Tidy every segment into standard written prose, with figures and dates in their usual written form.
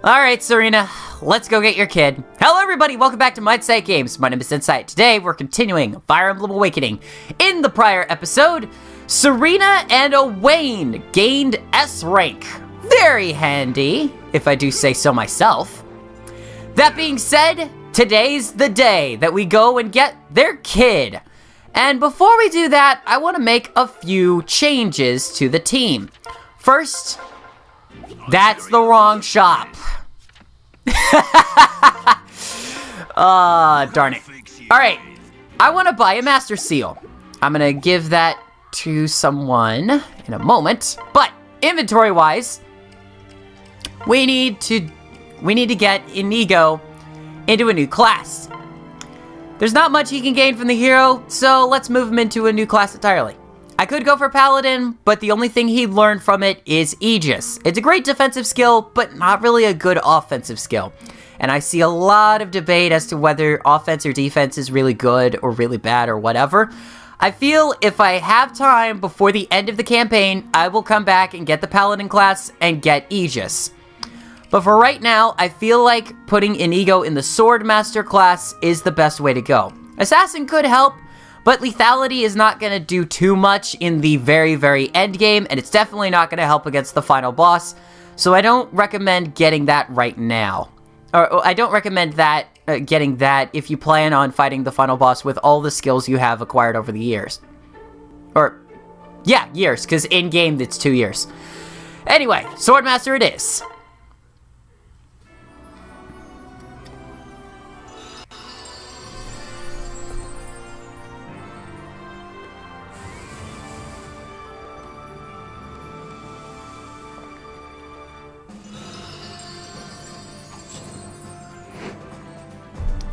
Alright, Serena, let's go get your kid. Hello everybody, welcome back to Mindsight Games. My name is N-Sight. Today, we're continuing Fire Emblem Awakening. In the prior episode, Serena and Owain gained S rank. Very handy, if I do say so myself. That being said, today's the day that we go and get their kid. And before we do that, I want to make a few changes to the team. First, that's the wrong shop. Darn it. Alright, I want to buy a Master Seal. I'm going to give that to someone in a moment. But, inventory-wise, we need to get Inigo into a new class. There's not much he can gain from the hero, so let's move him into a new class entirely. I could go for Paladin, but the only thing he'd learn from it is Aegis. It's a great defensive skill, but not really a good offensive skill. And I see a lot of debate as to whether offense or defense is really good or really bad or whatever. I feel if I have time before the end of the campaign, I will come back and get the Paladin class and get Aegis. But for right now, I feel like putting Inigo in the Swordmaster class is the best way to go. Assassin could help, but lethality is not going to do too much in the very, very end game, and it's definitely not going to help against the final boss, so I don't recommend getting that right now. Or I don't recommend that getting that if you plan on fighting the final boss with all the skills you have acquired over the years. Or, yeah, years, because in-game it's 2 years. Anyway, Swordmaster it is.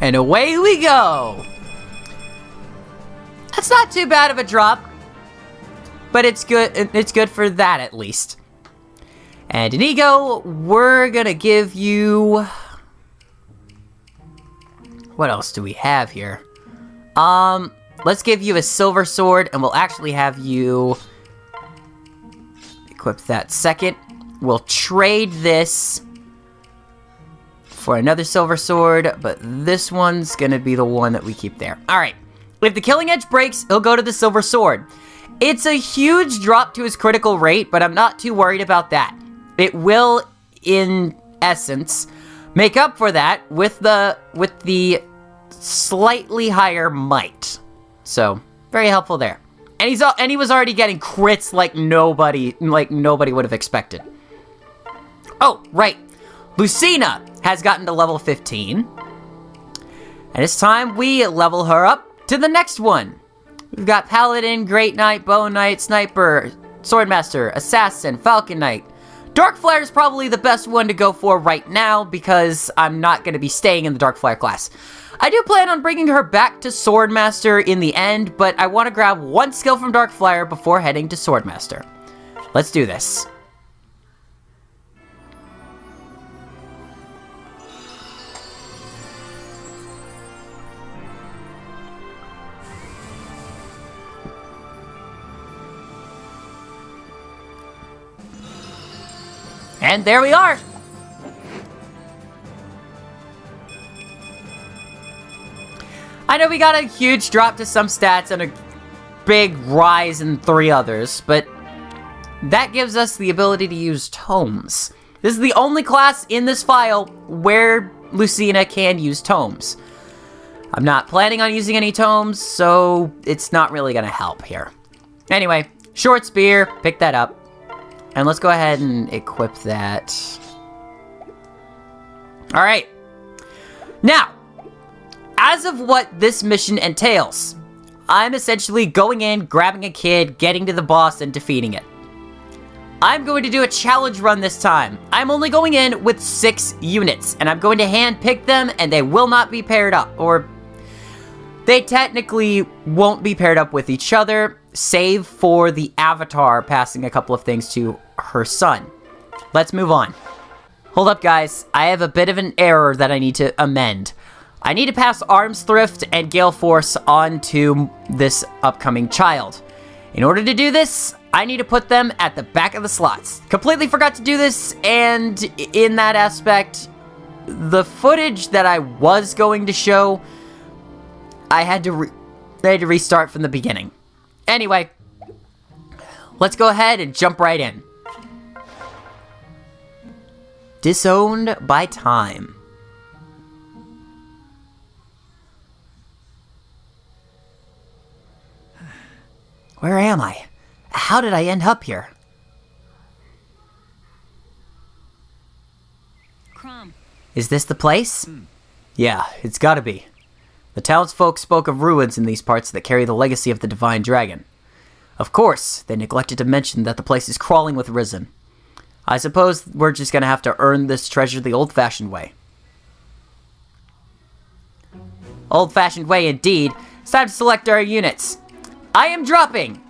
And away we go! That's not too bad of a drop, but it's good for that at least. And Inigo, we're gonna give you... What else do we have here? Let's give you a silver sword, and we'll actually have you equip that second. We'll trade this for another silver sword, but this one's gonna be the one that we keep there. Alright, if the killing edge breaks, he'll go to the silver sword. It's a huge drop to his critical rate, but I'm not too worried about that. It will, in essence, make up for that with the slightly higher might. So, very helpful there. And he was already getting crits like nobody would have expected. Oh, right. Lucina has gotten to level 15. And it's time we level her up to the next one. We've got Paladin, Great Knight, Bow Knight, Sniper, Swordmaster, Assassin, Falcon Knight. Darkflyer is probably the best one to go for right now because I'm not going to be staying in the Darkflyer class. I do plan on bringing her back to Swordmaster in the end, but I want to grab one skill from Darkflyer before heading to Swordmaster. Let's do this. And there we are! I know we got a huge drop to some stats and a big rise in 3 others, but that gives us the ability to use tomes. This is the only class in this file where Lucina can use tomes. I'm not planning on using any tomes, so it's not really going to help here. Anyway, short spear, pick that up. And let's go ahead and equip that. Alright. Now, as of what this mission entails, I'm essentially going in, grabbing a kid, getting to the boss, and defeating it. I'm going to do a challenge run this time. I'm only going in with 6 units, and I'm going to hand-pick them, and they will not be paired up. Or, they technically won't be paired up with each other, save for the avatar passing a couple of things to her son. Let's move on. Hold up, guys. I have a bit of an error that I need to amend. I need to pass Arms Thrift and Gale Force on to this upcoming child. In order to do this, I need to put them at the back of the slots. Completely forgot to do this, and in that aspect, the footage that I was going to show, I had to restart from the beginning. Anyway, let's go ahead and jump right in. Disowned by time. Where am I? How did I end up here? Crom. Is this the place? Yeah, it's gotta be. The townsfolk spoke of ruins in these parts that carry the legacy of the Divine Dragon. Of course, they neglected to mention that the place is crawling with Risen. I suppose we're just gonna have to earn this treasure the old-fashioned way. Old-fashioned way indeed. It's time to select our units. I am dropping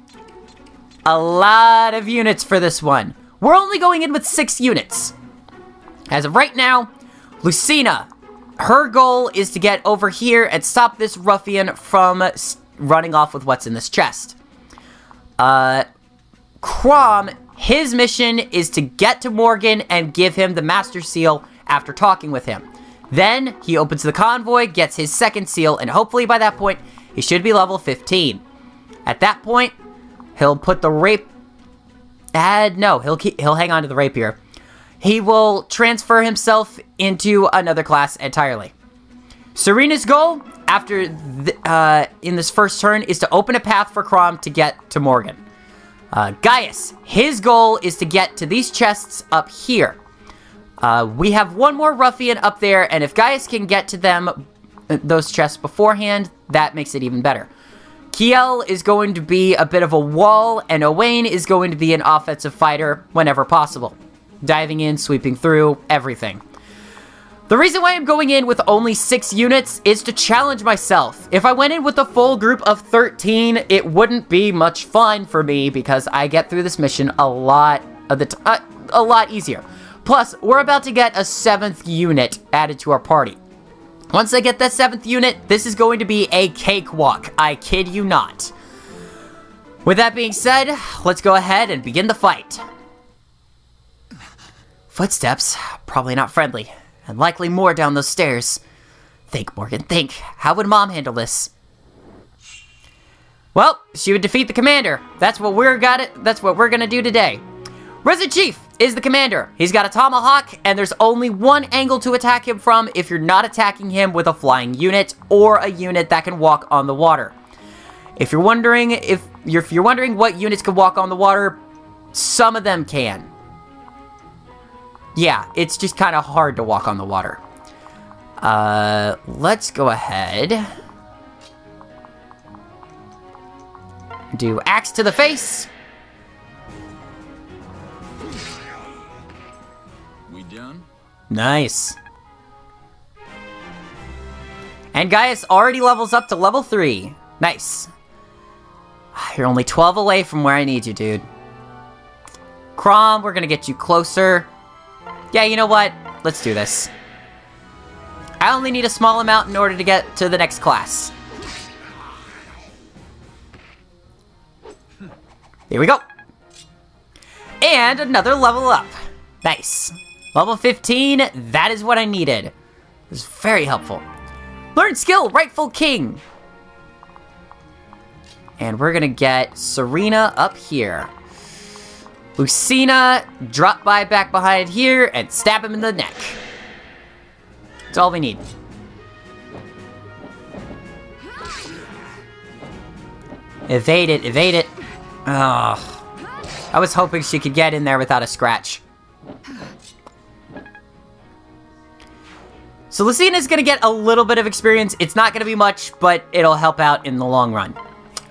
a lot of units for this one. We're only going in with 6 units. As of right now, Lucina, her goal is to get over here and stop this ruffian from running off with what's in this chest. Crom, his mission is to get to Morgan and give him the Master Seal after talking with him. Then, he opens the convoy, gets his second seal, and hopefully by that point, he should be level 15. At that point, he'll put the rape... no, he'll hang on to the rapier. He will transfer himself into another class entirely. Serena's goal, after in this first turn, is to open a path for Crom to get to Morgan. Gaius, his goal is to get to these chests up here. We have one more ruffian up there, and if Gaius can get to them, those chests beforehand, that makes it even better. Kiel is going to be a bit of a wall, and Owain is going to be an offensive fighter whenever possible. Diving in, sweeping through, everything. The reason why I'm going in with only 6 units is to challenge myself. If I went in with a full group of 13, it wouldn't be much fun for me because I get through this mission a lot easier. Plus, we're about to get a 7th unit added to our party. Once I get that 7th unit, this is going to be a cakewalk. I kid you not. With that being said, let's go ahead and begin the fight. Footsteps, probably not friendly, and likely more down those stairs. Think, Morgan, think. How would Mom handle this? Well, she would defeat the commander. That's what we're gonna do today. Resident Chief is the commander. He's got a tomahawk, and there's only one angle to attack him from if you're not attacking him with a flying unit or a unit that can walk on the water. If you're wondering what units can walk on the water, some of them can. Yeah, it's just kind of hard to walk on the water. Let's go ahead. Do axe to the face. We done? Nice. And Gaius already levels up to level 3. Nice. You're only 12 away from where I need you, dude. Crom, we're gonna get you closer. Yeah, you know what? Let's do this. I only need a small amount in order to get to the next class. Here we go. And another level up. Nice. Level 15, that is what I needed. It was very helpful. Learn skill, Rightful King. And we're gonna get Serena up here. Lucina, drop by back behind here and stab him in the neck. That's all we need. Evade it, evade it. Oh, I was hoping she could get in there without a scratch. So Lucina's gonna get a little bit of experience. It's not gonna be much, but it'll help out in the long run.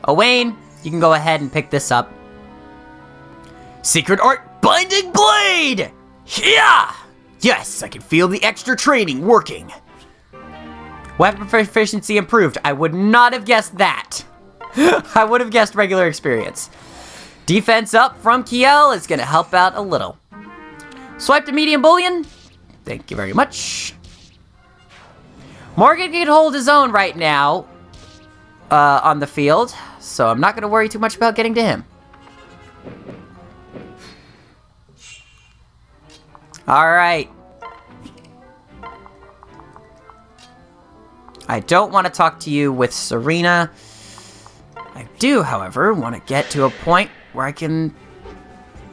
Owain, you can go ahead and pick this up. Secret Art Binding Blade! Yeah! Yes, I can feel the extra training working. Weapon proficiency improved. I would not have guessed that. I would have guessed regular experience. Defense up from Kiel is going to help out a little. Swipe to medium bullion. Thank you very much. Morgan can hold his own right now on the field, so I'm not going to worry too much about getting to him. Alright. I don't want to talk to you with Serena. I do, however, want to get to a point where I can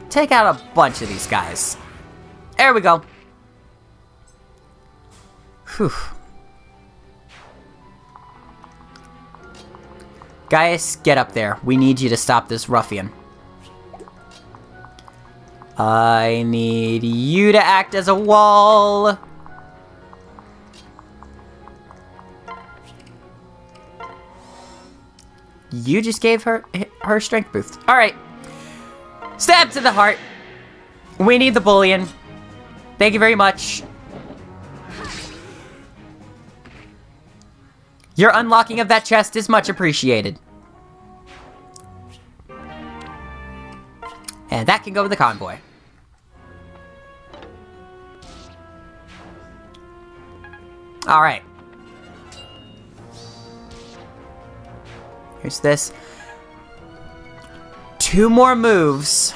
take out a bunch of these guys. There we go. Whew. Guys, get up there. We need you to stop this ruffian. I need you to act as a wall. You just gave her strength boost. Alright. Stab to the heart. We need the bullion. Thank you very much. Your unlocking of that chest is much appreciated. And that can go with the convoy. Alright. Here's this. 2 more moves,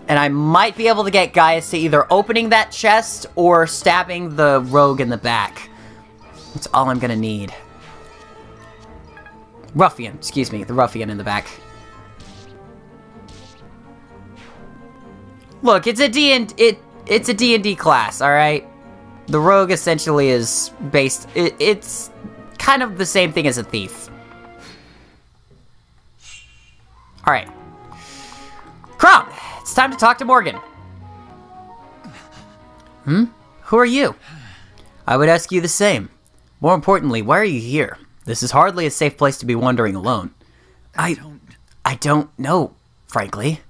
and I might be able to get Gaius to either opening that chest or stabbing the rogue in the back. That's all I'm gonna need. Ruffian, excuse me, the ruffian in the back. Look, it's a D&D class, alright? The rogue essentially is based... It's kind of the same thing as a thief. Alright. Crom! It's time to talk to Morgan. Who are you? I would ask you the same. More importantly, why are you here? This is hardly a safe place to be wandering alone. I don't know, frankly.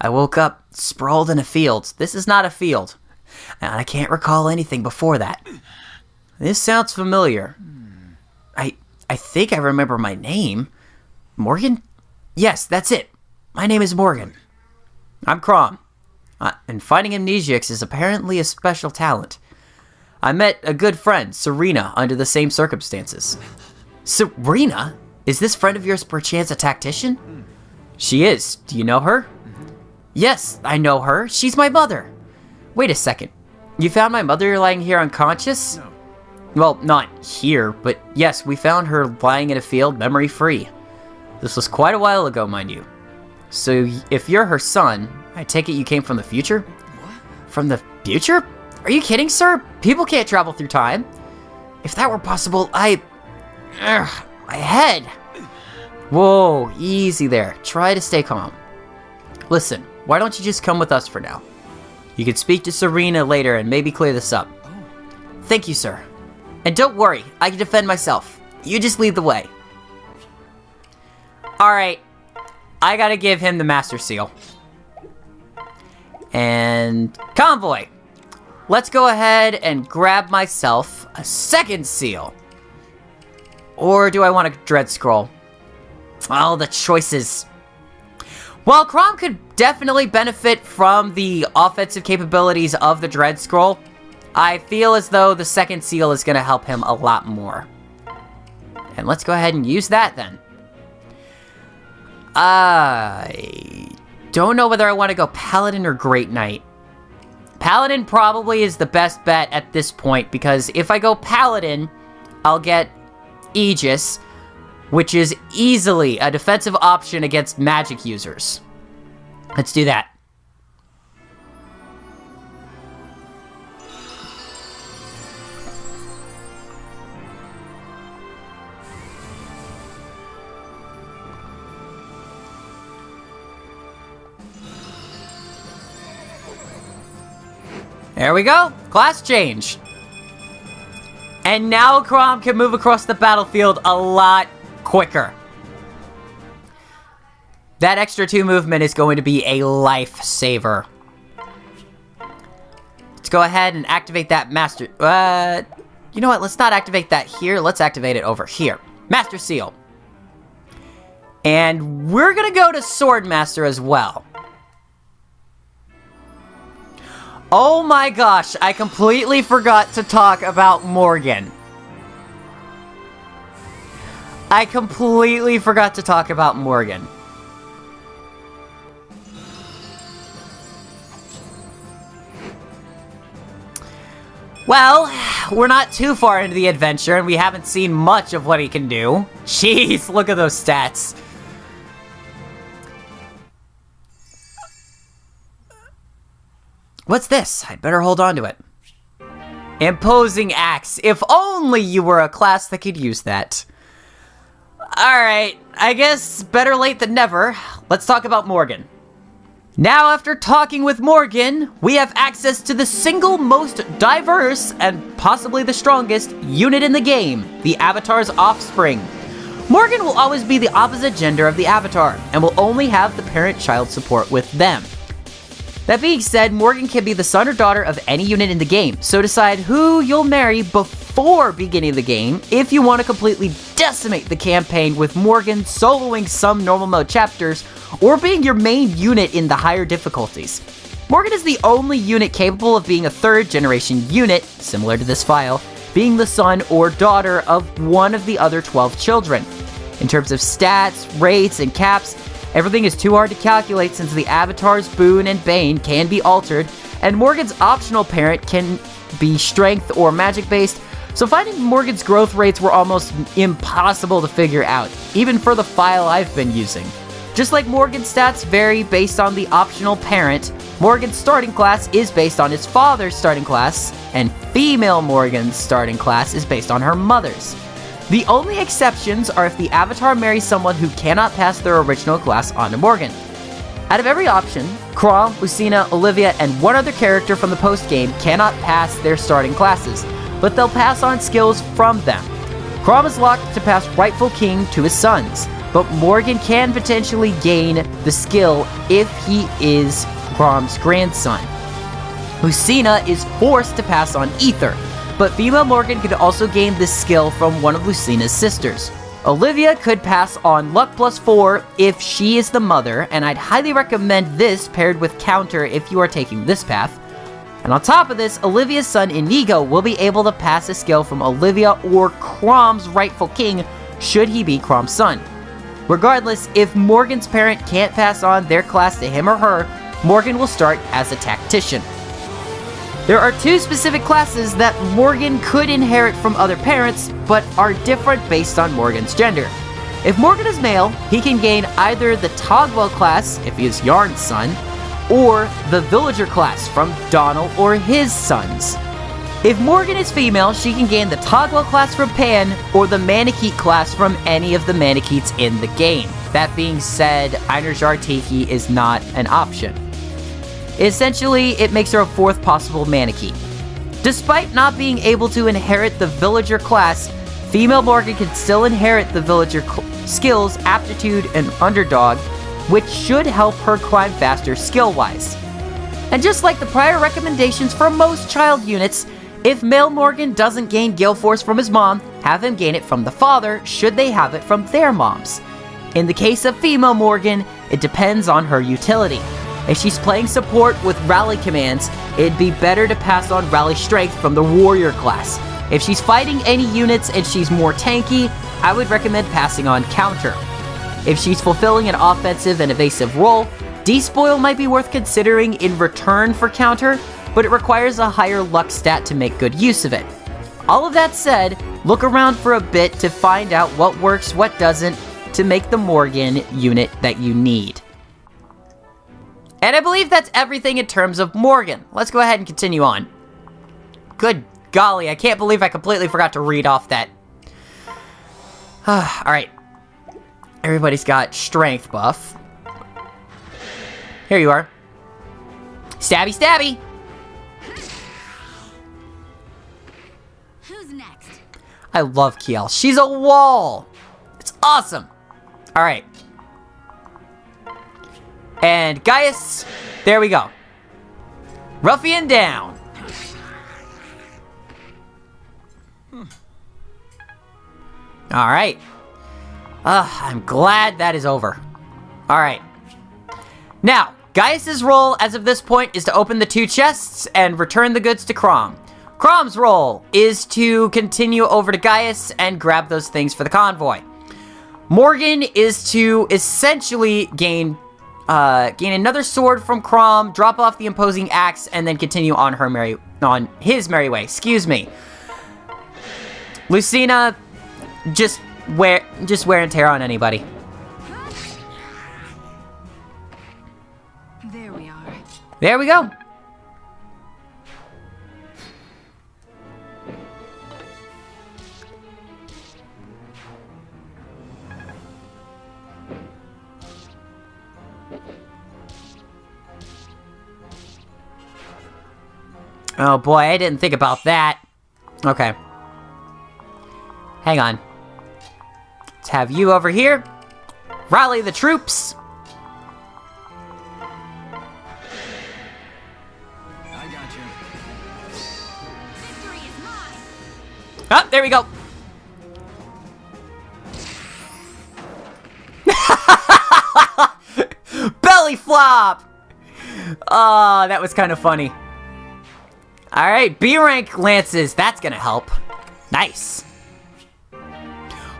I woke up sprawled in a field. This is not a field. And I can't recall anything before that. This sounds familiar. I think I remember my name. Morgan? Yes, that's it. My name is Morgan. I'm Crom. And fighting amnesiacs is apparently a special talent. I met a good friend, Serena, under the same circumstances. Serena? Is this friend of yours perchance a tactician? She is. Do you know her? Yes, I know her. She's my mother. Wait a second. You found my mother lying here unconscious? No. Well, not here, but yes, we found her lying in a field, memory-free. This was quite a while ago, mind you. So, if you're her son, I take it you came from the future? What? From the future? Are you kidding, sir? People can't travel through time. If that were possible, my head. Whoa, easy there. Try to stay calm. Listen, why don't you just come with us for now? You can speak to Serena later and maybe clear this up. Oh. Thank you, sir. And don't worry, I can defend myself. You just lead the way. Alright, I gotta give him the Master Seal. And Convoy. Let's go ahead and grab myself a second seal. Or do I want a Dread Scroll? Oh, the choices. While Crom could definitely benefit from the offensive capabilities of the Dread Scroll, I feel as though the second seal is going to help him a lot more. And let's go ahead and use that then. I don't know whether I want to go Paladin or Great Knight. Paladin probably is the best bet at this point, because if I go Paladin, I'll get Aegis, which is easily a defensive option against magic users. Let's do that. There we go. Class change. And now Crom can move across the battlefield a lot quicker. That extra 2 movement is going to be a lifesaver. Let's go ahead and activate that Master... you know what? Let's not activate that here. Let's activate it over here. Master Seal. And we're going to go to Swordmaster as well. Oh my gosh, I completely forgot to talk about Morgan. I completely forgot to talk about Morgan. Well, we're not too far into the adventure, and we haven't seen much of what he can do. Jeez, look at those stats. What's this? I'd better hold on to it. Imposing axe. If only you were a class that could use that. Alright, I guess better late than never. Let's talk about Morgan. Now, after talking with Morgan, we have access to the single most diverse and possibly the strongest unit in the game, the Avatar's offspring. Morgan will always be the opposite gender of the Avatar, and will only have the parent-child support with them. That being said, Morgan can be the son or daughter of any unit in the game, so decide who you'll marry before beginning the game if you want to completely decimate the campaign with Morgan soloing some normal mode chapters or being your main unit in the higher difficulties. Morgan is the only unit capable of being a third generation unit, similar to this file, being the son or daughter of one of the other 12 children. In terms of stats, rates, and caps, everything is too hard to calculate since the Avatar's Boon and Bane can be altered, and Morgan's optional parent can be strength or magic based, so finding Morgan's growth rates were almost impossible to figure out, even for the file I've been using. Just like Morgan's stats vary based on the optional parent, Morgan's starting class is based on his father's starting class, and female Morgan's starting class is based on her mother's. The only exceptions are if the Avatar marries someone who cannot pass their original class onto Morgan. Out of every option, Chrom, Lucina, Olivia, and one other character from the post-game cannot pass their starting classes, but they'll pass on skills from them. Chrom is locked to pass Rightful King to his sons, but Morgan can potentially gain the skill if he is Chrom's grandson. Lucina is forced to pass on Ether, but female Morgan could also gain this skill from one of Lucina's sisters. Olivia could pass on Luck plus 4 if she is the mother, and I'd highly recommend this paired with Counter if you are taking this path. And on top of this, Olivia's son Inigo will be able to pass a skill from Olivia or Chrom's Rightful King should he be Chrom's son. Regardless, if Morgan's parent can't pass on their class to him or her, Morgan will start as a tactician. There are two specific classes that Morgan could inherit from other parents, but are different based on Morgan's gender. If Morgan is male, he can gain either the Togwell class, if he is Yarn's son, or the Villager class from Donald or his sons. If Morgan is female, she can gain the Togwell class from Pan, or the Manakete class from any of the Manaketes in the game. That being said, Einar Jartiki is not an option. Essentially, it makes her a fourth possible Manakete. Despite not being able to inherit the Villager class, female Morgan can still inherit the Villager skills, Aptitude, and Underdog, which should help her climb faster skill-wise. And just like the prior recommendations for most child units, if male Morgan doesn't gain Gale Force from his mom, have him gain it from the father should they have it from their moms. In the case of female Morgan, it depends on her utility. If she's playing support with rally commands, it'd be better to pass on rally strength from the warrior class. If she's fighting any units and she's more tanky, I would recommend passing on counter. If she's fulfilling an offensive and evasive role, despoil might be worth considering in return for counter, but it requires a higher luck stat to make good use of it. All of that said, look around for a bit to find out what works, what doesn't, to make the Morgan unit that you need. And I believe that's everything in terms of Morgan. Let's go ahead and continue on. Good golly, I can't believe I completely forgot to read off that. Alright. Everybody's got strength buff. Here you are. Stabby, stabby! Who's next? I love Kiel. She's a wall! It's awesome! Alright. And Gaius, there we go. Ruffian down. Alright. I'm glad that is over. Alright. Now, Gaius' role as of this point is to open the two chests and return the goods to Chrom. Chrom's role is to continue over to Gaius and grab those things for the convoy. Morgan is to essentially gain another sword from Chrom, drop off the imposing axe, and then continue on her merry on his merry way. Excuse me. Lucina, just wear and tear on anybody. There we are. There we go. Oh boy, I didn't think about that. Okay. Hang on. Let's have you over here. Rally the troops. I got you. Victory is mine. Oh, there we go. Belly flop. Oh, that was kind of funny. All right, B rank lances. That's gonna help. Nice.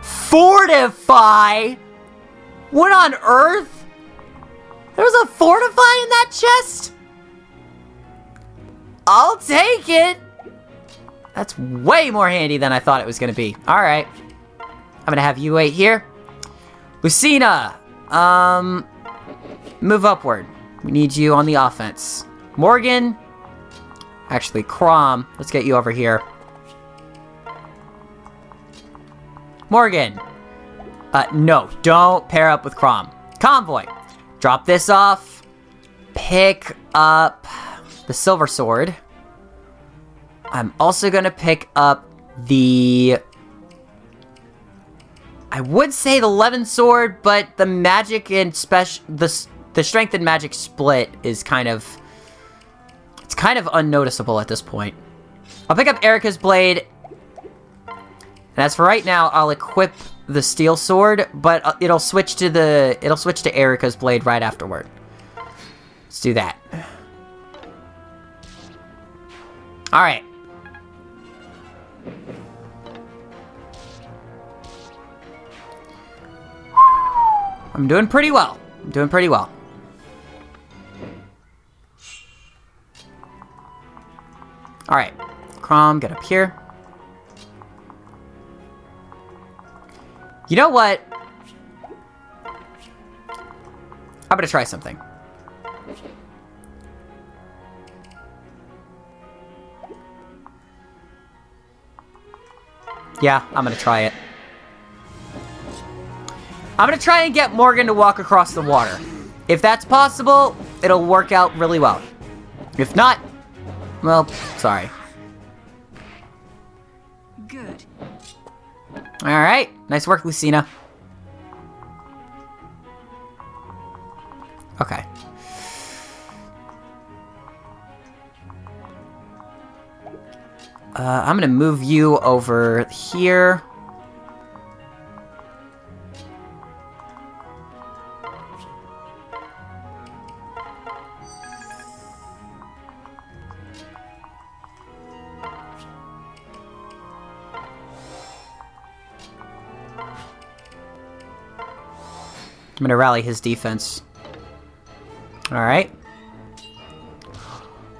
Fortify. What on earth? There's a fortify in that chest? I'll take it. That's way more handy than I thought it was gonna be. All right. I'm gonna have you wait here. Lucina, move upward. We need you on the offense. Morgan. Actually, Crom, let's get you over here. Morgan. No, don't pair up with Crom. Convoy. Drop this off. Pick up the silver sword. I'm also gonna pick up the... I would say the Levin sword, but the magic and the strength and magic split is kind of... It's kind of unnoticeable at this point. I'll pick up Erica's blade. And as for right now, I'll equip the steel sword, but it'll switch to Erica's blade right afterward. Let's do that. All right. I'm doing pretty well. I'm doing pretty well. All right, Crom, get up here. You know what? I'm gonna try something. Yeah, I'm gonna try it. I'm gonna try and get Morgan to walk across the water. If that's possible, it'll work out really well. If not, well, sorry. Good. Alright, nice work, Lucina. Okay. I'm gonna move you over here. I'm gonna rally his defense. Alright.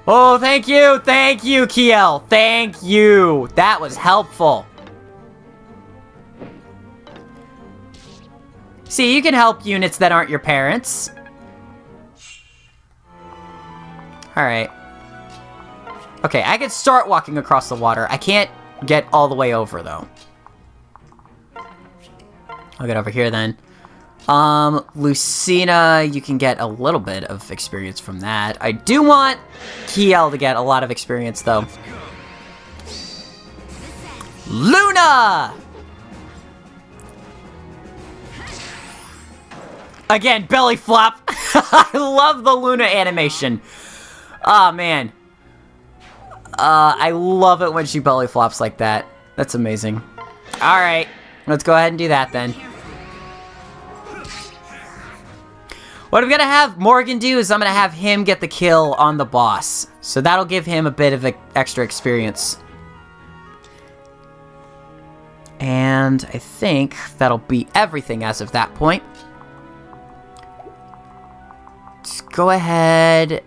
Oh, thank you, Kiel. Thank you. That was helpful. See, you can help units that aren't your parents. Alright. Okay, I can start walking across the water. I can't get all the way over, though. I'll get over here, then. Lucina, you can get a little bit of experience from that. I do want Kiel to get a lot of experience, though. Luna! Again, belly flop. I love the Luna animation. Oh, man. I love it when she belly flops like that. That's amazing. Alright, let's go ahead and do that, then. What I'm gonna have Morgan do is I'm gonna have him get the kill on the boss. So that'll give him a bit of extra experience. And I think that'll be everything as of that point. Let's go ahead.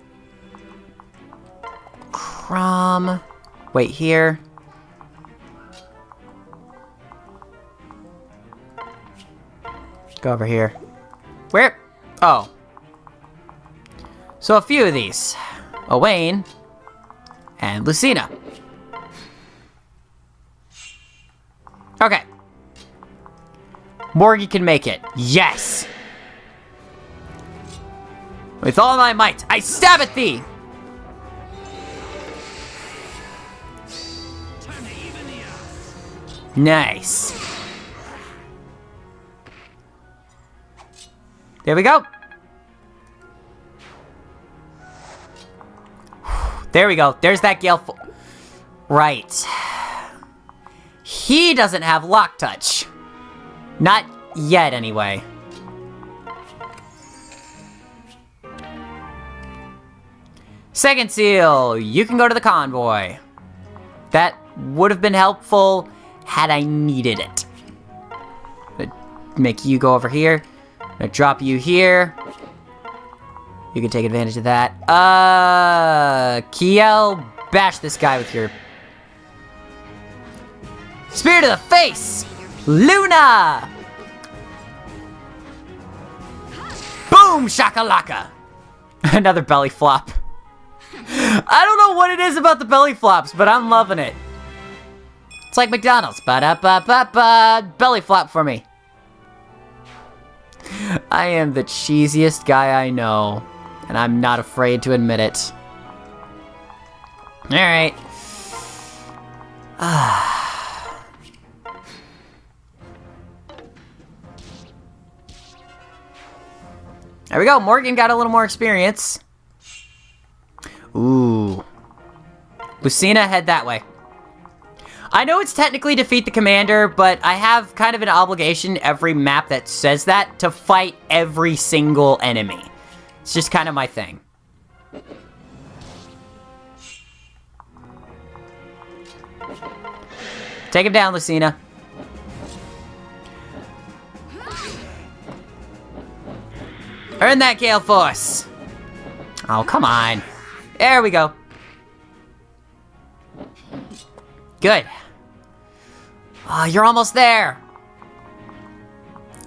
Crom. wait here. Go over here. Where? Oh. So a few of these. Owain and Lucina. Okay. Morgie can make it. Yes! With all my might, I stab at thee! Nice. There we go. There we go. There's that Gale. Right. He doesn't have lock touch. Not yet, anyway. Second seal, you can go to the convoy. That would have been helpful had I needed it. Make you go over here. I'm gonna drop you here. You can take advantage of that. Kiel, bash this guy with your spear to the face! Luna! Boom, shakalaka! Another belly flop. I don't know what it is about the belly flops, but I'm loving it. It's like McDonald's. Ba-da-ba-ba-ba. Belly flop for me. I am the cheesiest guy I know, and I'm not afraid to admit it. Alright. There we go. Morgan got a little more experience. Ooh. Lucina, head that way. I know it's technically defeat the commander, but I have kind of an obligation every map that says that to fight every single enemy. It's just kind of my thing. Take him down, Lucina. Earn that Gale Force. Oh, come on. There we go. Good. Oh, you're almost there.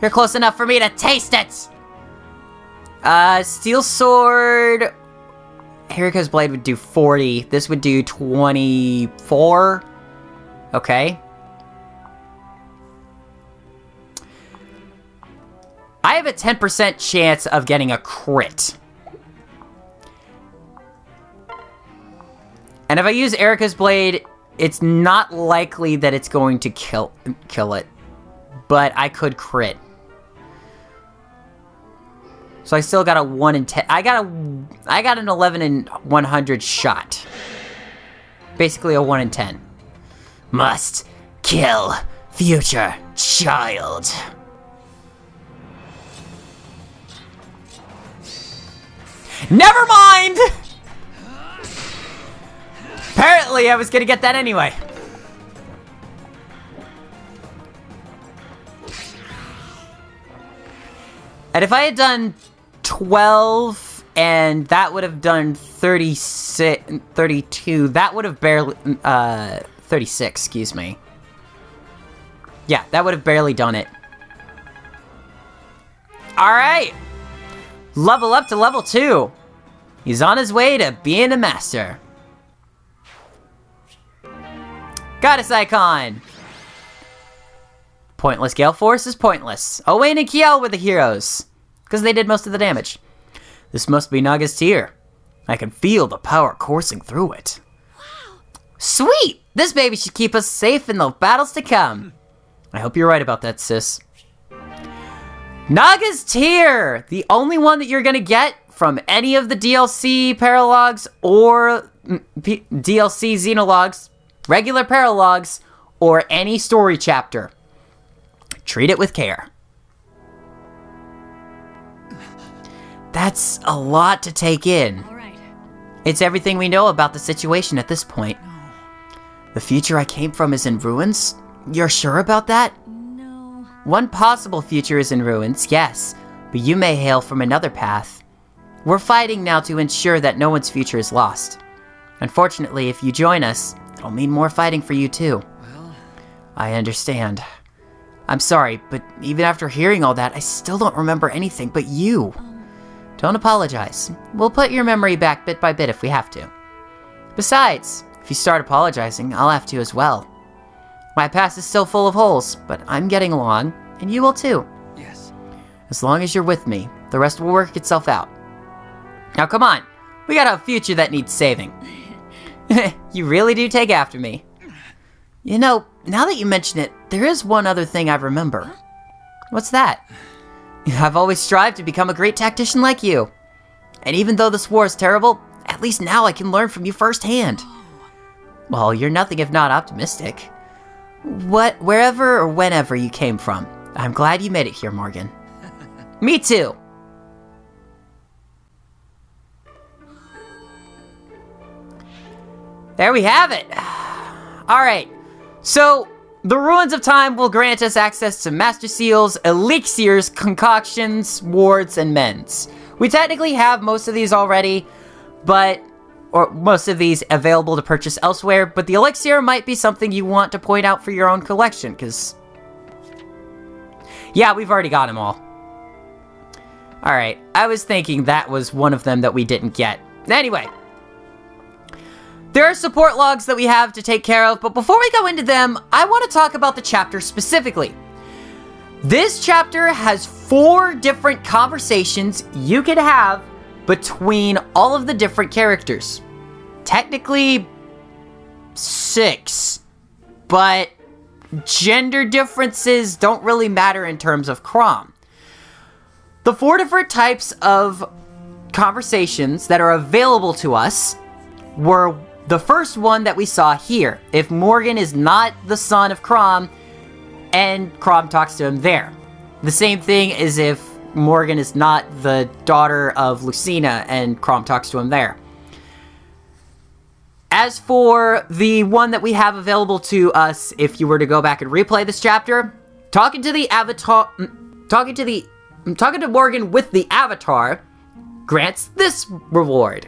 You're close enough for me to taste it. Steel Sword. Erika's Blade would do 40. This would do 24. Okay. I have a 10% chance of getting a crit. And if I use Erika's Blade, it's not likely that it's going to kill it. But I could crit. So I still got a 1 in 10. I got an 11 in 100 shot. Basically a 1 in 10. Must kill future child. Never mind! Apparently, I was gonna get that anyway. And if I had done 12, and that would have done 36, 32, that would have barely, 36, excuse me. Yeah, that would have barely done it. Alright! Level up to level 2. He's on his way to being a master. Goddess icon. Pointless Gale Force is pointless. Owain and Kiel were the heroes, because they did most of the damage. This must be Naga's tear. I can feel the power coursing through it. Wow. Sweet! This baby should keep us safe in the battles to come. I hope you're right about that, sis. Naga's tear! The only one that you're gonna get from any of the DLC paralogs or DLC xenologues, regular paralogs, or any story chapter. Treat it with care. That's a lot to take in. All right. It's everything we know about the situation at this point. No. The future I came from is in ruins? You're sure about that? No. One possible future is in ruins, yes, but you may hail from another path. We're fighting now to ensure that no one's future is lost. Unfortunately, if you join us, It'll mean more fighting for you too. Well, I understand. I'm sorry, but even after hearing all that, I still don't remember anything but you. Don't apologize. We'll put your memory back bit by bit if we have to. Besides, if you start apologizing, I'll have to as well. My past is still full of holes, but I'm getting along, and you will too. yes. As long as you're with me, the rest will work itself out. Now come on, we got a future that needs saving. You really do take after me. You know, now that you mention it, there is one other thing I remember. What's that? I've always strived to become a great tactician like you. And even though this war is terrible, at least now I can learn from you firsthand. Well, you're nothing if not optimistic. Wherever or whenever you came from, I'm glad you made it here, Morgan. Me too. There we have it. Alright, so the Ruins of Time will grant us access to Master Seals, Elixirs, Concoctions, Wards, and Mends. We technically have most of these already, or most of these available to purchase elsewhere, but the Elixir might be something you want to point out for your own collection, because... yeah, we've already got them all. Alright, I was thinking that was one of them that we didn't get. Anyway. There are support logs that we have to take care of, but before we go into them, I want to talk about the chapter specifically. This chapter has 4 different conversations you could have between all of the different characters. Technically, 6, but gender differences don't really matter in terms of Crom. The 4 different types of conversations that are available to us were the first one that we saw here. If Morgan is not the son of Crom, and Crom talks to him there. The same thing as if Morgan is not the daughter of Lucina, and Crom talks to him there. As for the one that we have available to us, if you were to go back and replay this chapter, talking to Morgan with the Avatar grants this reward.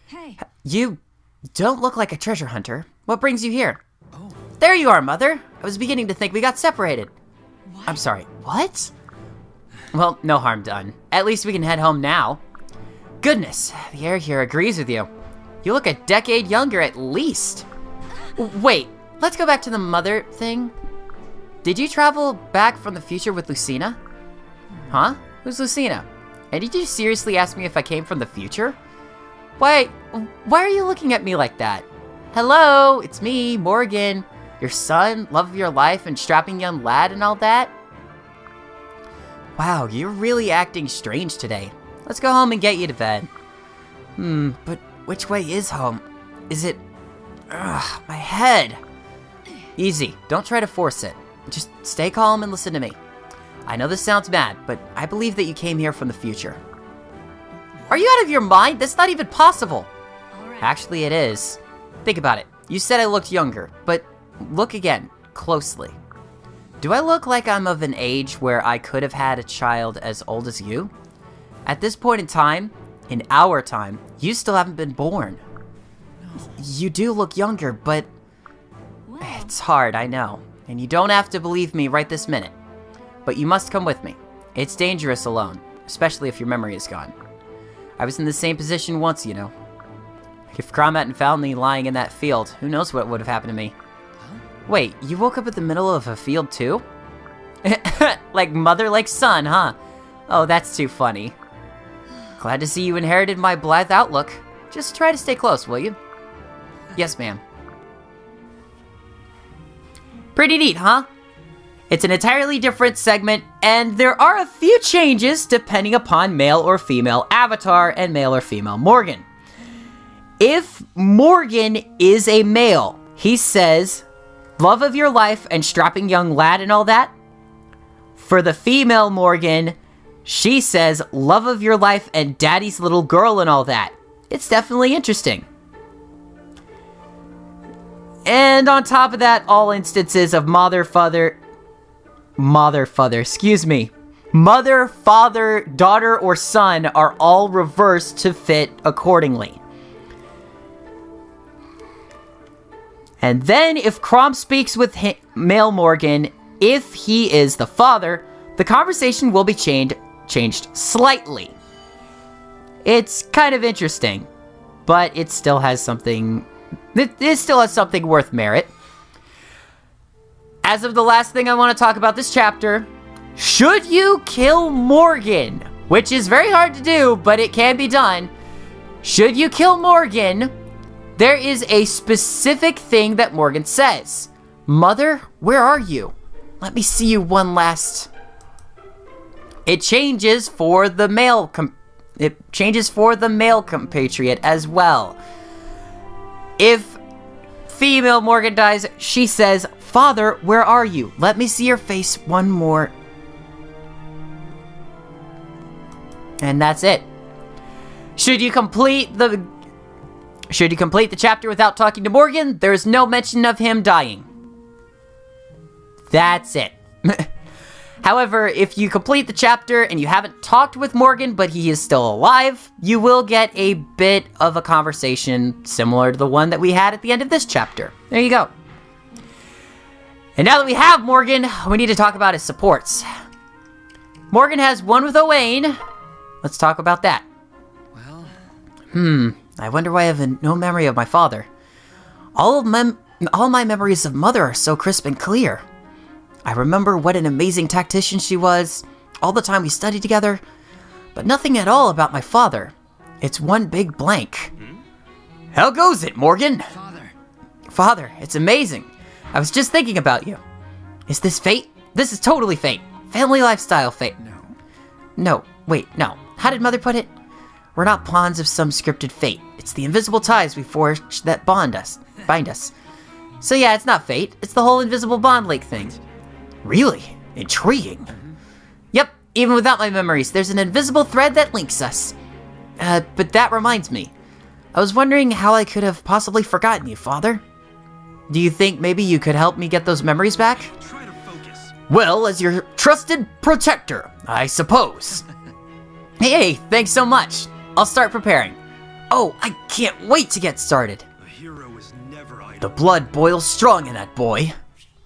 Hey. You don't look like a treasure hunter. What brings you here? Oh. There you are, Mother. I was beginning to think we got separated. What? I'm sorry, what? Well, no harm done. At least we can head home now. Goodness, the air here agrees with you. You look a decade younger at least. Wait, let's go back to the mother thing. Did you travel back from the future with Lucina? Huh? Who's Lucina? And did you seriously ask me if I came from the future? Why are you looking at me like that? Hello, it's me, Morgan. Your son, love of your life, and strapping young lad and all that? Wow, you're really acting strange today. Let's go home and get you to bed. But which way is home? Is it... Ugh, my head. Easy, don't try to force it. Just stay calm and listen to me. I know this sounds bad, but I believe that you came here from the future. Are you out of your mind? That's not even possible. All right. Actually, it is. Think about it. You said I looked younger, but look again, closely. Do I look like I'm of an age where I could have had a child as old as you? At this point in time, in our time, you still haven't been born. No. You do look younger, but Well, it's hard, I know. And you don't have to believe me right this minute. But you must come with me. It's dangerous alone, especially if your memory is gone. I was in the same position once, you know. If Crom hadn't found me lying in that field, who knows what would have happened to me. Huh? Wait, you woke up in the middle of a field too? Like mother, like son, huh? Oh, that's too funny. Glad to see you inherited my blithe outlook. Just try to stay close, will you? Yes, ma'am. Pretty neat, huh? It's an entirely different segment, and there are a few changes depending upon male or female avatar and male or female Morgan. If Morgan is a male, he says, love of your life and strapping young lad and all that. For the female Morgan, she says, love of your life and daddy's little girl and all that. It's definitely interesting. And on top of that, all instances of mother, father, daughter, or son are all reversed to fit accordingly. And then if Crom speaks with male Morgan, if he is the father, the conversation will be changed slightly. It's kind of interesting, but it still has something worth merit. As of the last thing I want to talk about this chapter, should you kill Morgan? Which is very hard to do, but it can be done. Should you kill Morgan, there is a specific thing that Morgan says. Mother, where are you? Let me see you one last... It changes for the male compatriot as well. If female Morgan dies, she says, Father, where are you? Let me see your face one more. And that's it. Should you complete the chapter without talking to Morgan, there is no mention of him dying. That's it. However, if you complete the chapter and you haven't talked with Morgan, but he is still alive, you will get a bit of a conversation similar to the one that we had at the end of this chapter. There you go. And now that we have Morgan, we need to talk about his supports. Morgan has one with Owain. Let's talk about that. Well... I wonder why I have no memory of my father. All my memories of Mother are so crisp and clear. I remember what an amazing tactician she was, all the time we studied together, but nothing at all about my father. It's one big blank. How goes it, Morgan? Father, it's amazing. I was just thinking about you. Is this fate? This is totally fate. Family lifestyle fate. No, wait, no. How did Mother put it? We're not pawns of some scripted fate. It's the invisible ties we forge that bind us. So yeah, it's not fate. It's the whole invisible bond link thing. Really? Intriguing. Yep, even without my memories, there's an invisible thread that links us. But that reminds me. I was wondering how I could have possibly forgotten you, Father. Do you think maybe you could help me get those memories back? Try to focus. Well, as your trusted protector, I suppose. Hey, thanks so much. I'll start preparing. Oh, I can't wait to get started. A hero is never idle. The blood boils strong in that boy.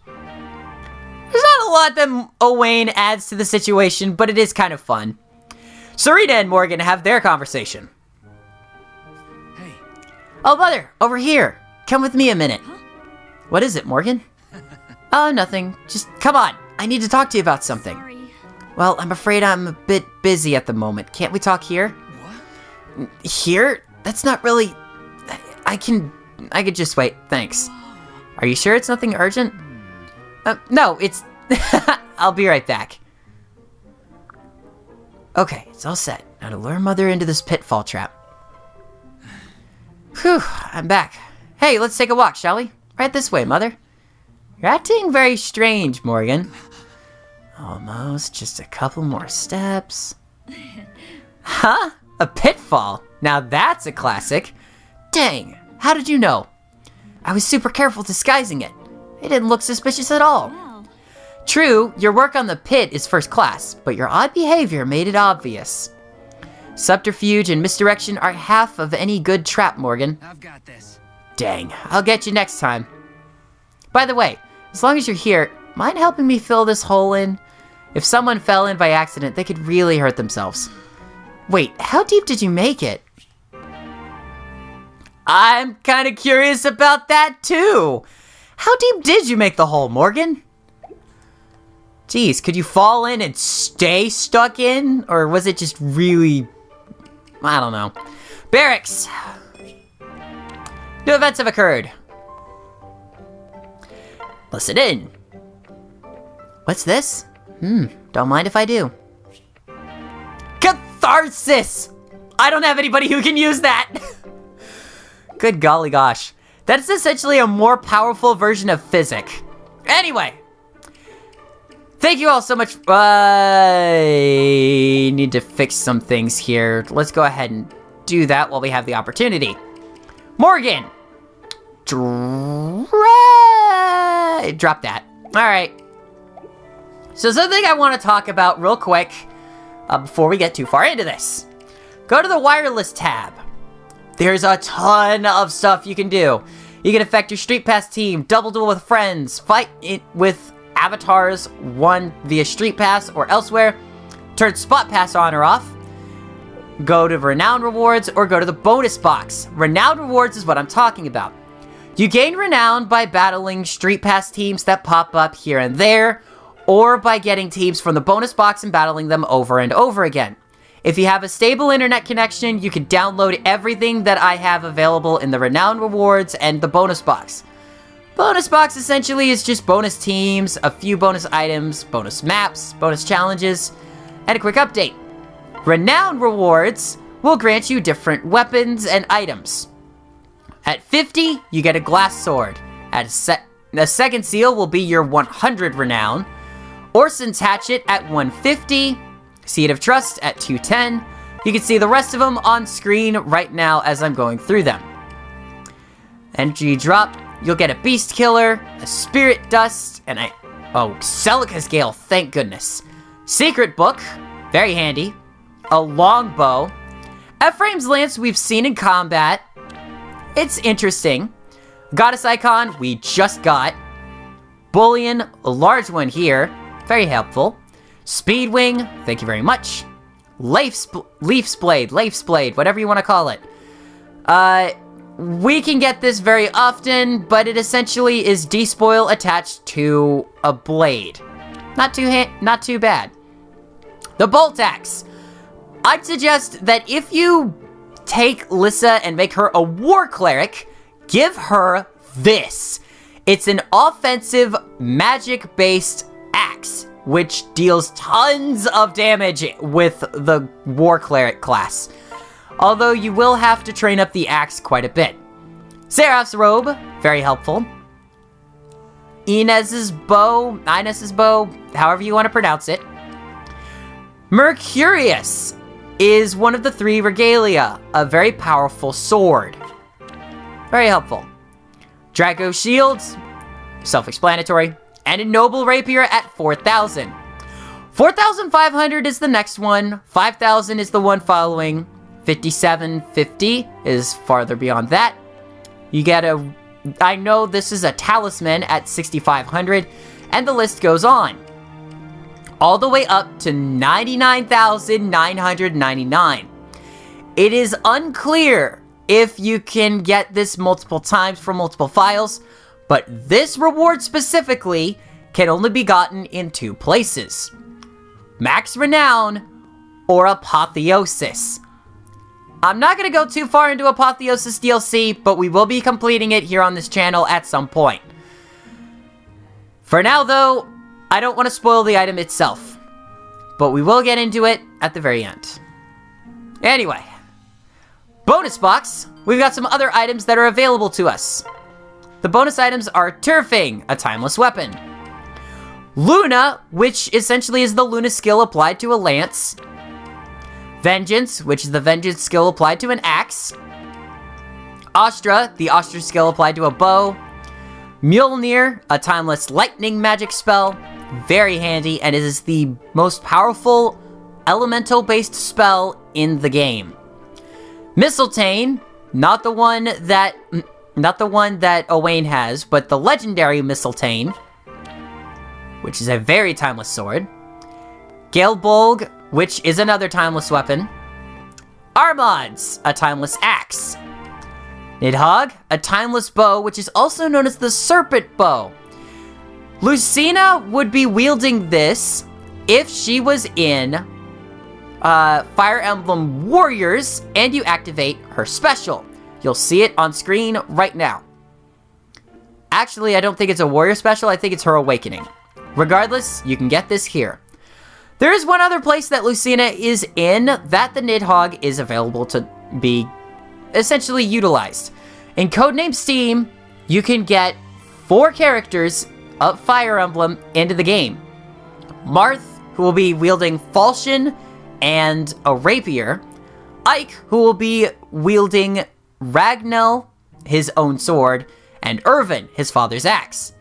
There's not a lot that Owain adds to the situation, but it is kind of fun. Sarita and Morgan have their conversation. Hey. Oh, Mother, over here. Come with me a minute. Huh? What is it, Morgan? Oh, nothing. Just come on. I need to talk to you about something. Sorry. Well, I'm afraid I'm a bit busy at the moment. Can't we talk here? What? Here? That's not really... I could just wait. Thanks. Are you sure it's nothing urgent? No, it's... I'll be right back. Okay, it's all set. Now to lure Mother into this pitfall trap. Whew, I'm back. Hey, let's take a walk, shall we? Right this way, Mother. You're acting very strange, Morgan. Almost, just a couple more steps. Huh? A pitfall? Now that's a classic. Dang, how did you know? I was super careful disguising it. It didn't look suspicious at all. Wow. True, your work on the pit is first class, but your odd behavior made it obvious. Subterfuge and misdirection are half of any good trap, Morgan. I've got this. Dang, I'll get you next time. By the way, as long as you're here, mind helping me fill this hole in? If someone fell in by accident, they could really hurt themselves. Wait, how deep did you make it? I'm kind of curious about that too. How deep did you make the hole, Morgan? Geez, could you fall in and stay stuck in? Or was it just really... I don't know. Barracks! New events have occurred. Listen in. What's this? Don't mind if I do. Catharsis! I don't have anybody who can use that! Good golly gosh. That's essentially a more powerful version of Physic. Anyway. Thank you all so much. I need to fix some things here. Let's go ahead and do that while we have the opportunity. Morgan! Drop that. Alright. So something I want to talk about real quick before we get too far into this. Go to the wireless tab. There's a ton of stuff you can do. You can affect your Street Pass team, double duel with friends, fight it with avatars won via Street Pass or elsewhere, turn Spot Pass on or off, go to Renown Rewards, or go to the bonus box. Renown Rewards is what I'm talking about. You gain Renown by battling Street Pass teams that pop up here and there, or by getting teams from the bonus box and battling them over and over again. If you have a stable internet connection, you can download everything that I have available in the Renown Rewards and the bonus box. Bonus box essentially is just bonus teams, a few bonus items, bonus maps, bonus challenges, and a quick update. Renown Rewards will grant you different weapons and items. At 50, you get a glass sword. At the second seal will be your 100 Renown. Orson's Hatchet at 150. Seed of Trust at 210. You can see the rest of them on screen right now as I'm going through them. Energy drop, you'll get a Beast Killer, a Spirit Dust, and Celica's Gale, thank goodness. Secret Book, very handy. A Longbow. Ephraim's Lance we've seen in combat. It's interesting. Goddess Icon, we just got. Bullion, a large one here, very helpful. Speedwing, thank you very much. Leaf's Blade, whatever you want to call it. We can get this very often, but it essentially is despoil attached to a blade. Not too bad. The Bolt Axe. I'd suggest that if you take Lissa and make her a War Cleric, give her this. It's an offensive, magic-based axe, which deals tons of damage with the War Cleric class. Although you will have to train up the axe quite a bit. Seraph's Robe, very helpful. Inez's Bow, however you want to pronounce it. Mercurius is one of the 3 regalia, a very powerful sword. Very helpful. Draco Shields, self-explanatory. And a Noble Rapier at 4,000. 4,500 is the next one. 5,000 is the one following. 5,750 is farther beyond that. You get I know this is a Talisman at 6,500, and the list goes on. All the way up to 99,999. It is unclear if you can get this multiple times from multiple files, but this reward specifically can only be gotten in 2 places. Max Renown or Apotheosis. I'm not going to go too far into Apotheosis DLC, but we will be completing it here on this channel at some point. For now though, I don't want to spoil the item itself, but we will get into it at the very end. Anyway, bonus box, we've got some other items that are available to us. The bonus items are Turfing, a timeless weapon. Luna, which essentially is the Luna skill applied to a lance. Vengeance, which is the Vengeance skill applied to an axe. Astra, the Astra skill applied to a bow. Mjolnir, a timeless lightning magic spell. Very handy, and it is the most powerful elemental-based spell in the game. Mistletoe, not the one that Owain has, but the legendary Mistletoe, which is a very timeless sword. Gaelbolg, which is another timeless weapon. Armads, a timeless axe. Nidhogg, a timeless bow, which is also known as the Serpent Bow. Lucina would be wielding this if she was in Fire Emblem Warriors and you activate her special. You'll see it on screen right now. Actually, I don't think it's a warrior special, I think it's her awakening. Regardless, you can get this here. There is one other place that Lucina is in that the Nidhogg is available to be essentially utilized. In Codename Steam, you can get 4 characters of Fire Emblem into the game. Marth, who will be wielding falchion and a rapier. Ike, who will be wielding Ragnell, his own sword, and Irvin, his father's axe.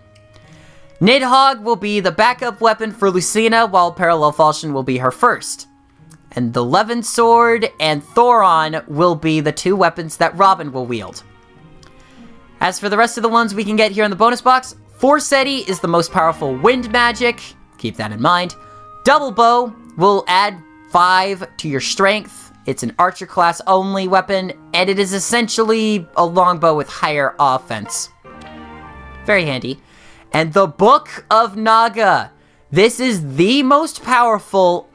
Nidhogg will be the backup weapon for Lucina, while Parallel Falchion will be her first. And the Levin Sword and Thoron will be the 2 weapons that Robin will wield. As for the rest of the ones we can get here in the bonus box, Forseti is the most powerful wind magic. Keep that in mind. Double bow will add 5 to your strength. It's an archer class only weapon, and it is essentially a longbow with higher offense. Very handy. And the Book of Naga. This is the most powerful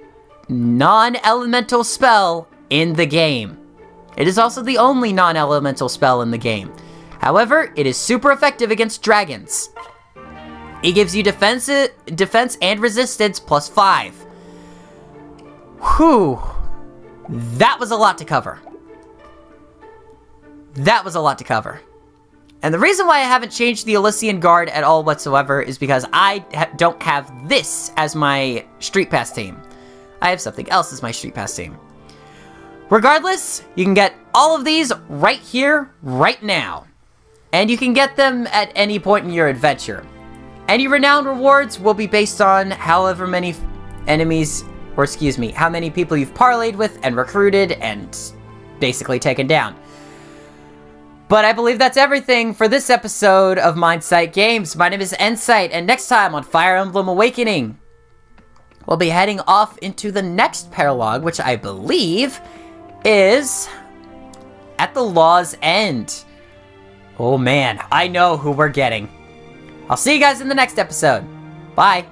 non-elemental spell in the game. It is also the only non-elemental spell in the game. However, it is super effective against dragons. It gives you defense and resistance plus 5. Whew. That was a lot to cover. And the reason why I haven't changed the Elysian Guard at all whatsoever is because I don't have this as my Street Pass team. I have something else as my Street Pass team. Regardless, you can get all of these right here, right now. And you can get them at any point in your adventure. Any renown rewards will be based on however many enemies, or excuse me, how many people you've parlayed with and recruited and basically taken down. But I believe that's everything for this episode of Mindsight Games. My name is N-Sight, and next time on Fire Emblem Awakening, we'll be heading off into the next Paralogue, which I believe is at the Law's End. Oh man, I know who we're getting. I'll see you guys in the next episode. Bye.